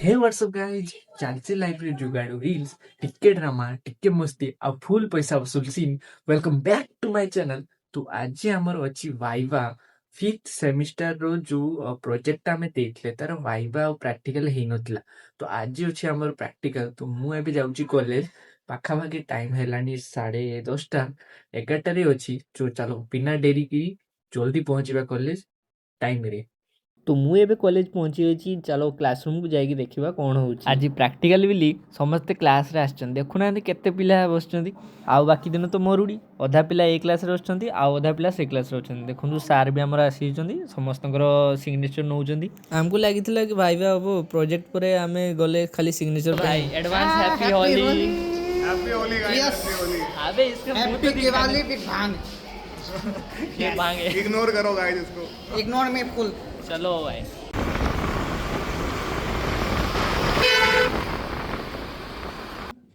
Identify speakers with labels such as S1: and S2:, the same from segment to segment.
S1: हे what's up guys चालचे library जुगाड़ू reels टिके ड्रामा टिके मस्ती आ फुल पैसा वसूल scene welcome back to my channel. तो आज आमर अच्छी वाइवा फिफ्थ सेमिस्टर रो जो प्रोजेक्ट आमे देथिले तार वाइवा और प्रैक्टिकल हेई नथिला। तो आज अछि आमर प्रैक्टिकल। तो मु एबे जाउची कॉलेज पाखापाखि टाइम हेलानी 10:30 11टा रे अछि। जो चलो बिना डेरी की जल्दी पहुंचीबा कॉलेज टाइम रे।
S2: तो मुझे कॉलेज पहुँची अच्छी चलो क्लासरूम को जाइए देखा कौन हो आज प्रैक्टिकल बोली समस्ते क्लास रे आछन देखुना केते पिला बस आउ बाकी दिन तो मरुड़ी अधा पिला ए क्लास रे बसचंती आउ अधा पिला से क्लास रे अछन देखु सार भी हमर आसी समस्त सिग्नेचर नौचंती हमको लागिथिला कि भाईबा हबो प्रोजेक्ट परे आमे गले खाली सिग्नेचर भाई advance happy Holi
S3: happy Holi guys happy Holi.
S2: अबे इसका
S3: हैप्पी दिवाली बिग भांग
S2: ये भांगे
S3: इग्नोर करो गाइस इसको इग्नोर मी फुल।
S2: चलो भाई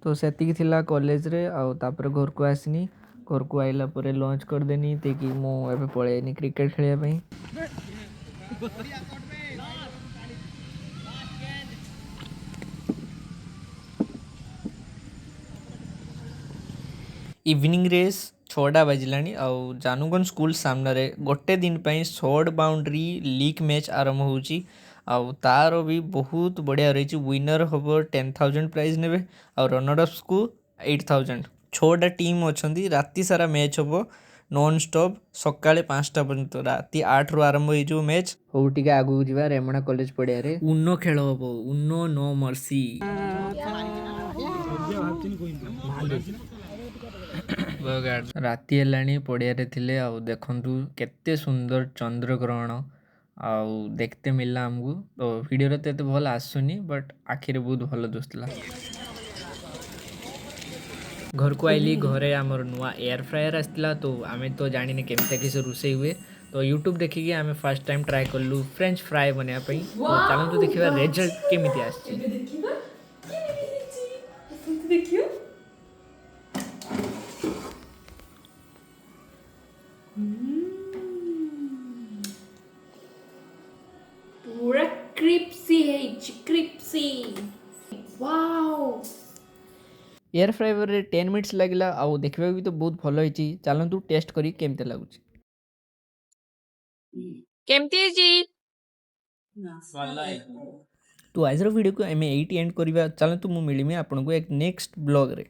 S2: तो सेतिक थिला कॉलेज रे आउ तापर घर को आसनी घर को आइला परे लंच कर देनी तेकी मो एबे पळेनी क्रिकेट खेलिया पई। इवनिंग रेस 6टा बजलानी आउ जानुगन स्कूल सामने गोटे दिन पर शॉर्ट बाउंड्री लीग मैच आरंभ होची आउ तार भी बहुत बढ़िया रही। विनर हम 10,000 प्राइज ने आउ रनर अप्स को 8,000। 6टा टीम अच्छा राति सारा मैच हम नॉन स्टॉप सका 5टा पर्यंत राति 8 रु आरंभ हो मैच हो टे आगू जा रेमणा कॉलेज पड़िया उनो खेल हम उनो नो मर्सी राति है पड़िया थे आउ देखु केते सुंदर चंद्र ग्रहण आउ देखते मिलला आमको। तो वीडियो तो एते भल आसुनी बट आखिरे बहुत भल दुसला। घर को आइली घरे आमर नुआ एयर फ्रायर आसला तो आमे तो जानी केमता किसी रोषे हुए तो यूट्यूब देखिकी आमे फर्स्ट टाइम ट्राए कलु फ्रेंच फ्राए बनया पई। तो चलतु देखिबा रिजल्ट केमिति आछि।
S4: पूरा क्रिप्सी है क्रिप्सी वाओ।
S2: एयर फ्रायर रे 10 मिनिट्स लगला आउ देखबा भी तो बहुत भलो होईची। चलंतु टेस्ट करी केमते लागुची।
S4: केमती जी
S2: तो आज वीडियो को एम एट एंड करवा चलतु मु मिलमी आपन को एक नेक्स्ट ब्लॉग रे।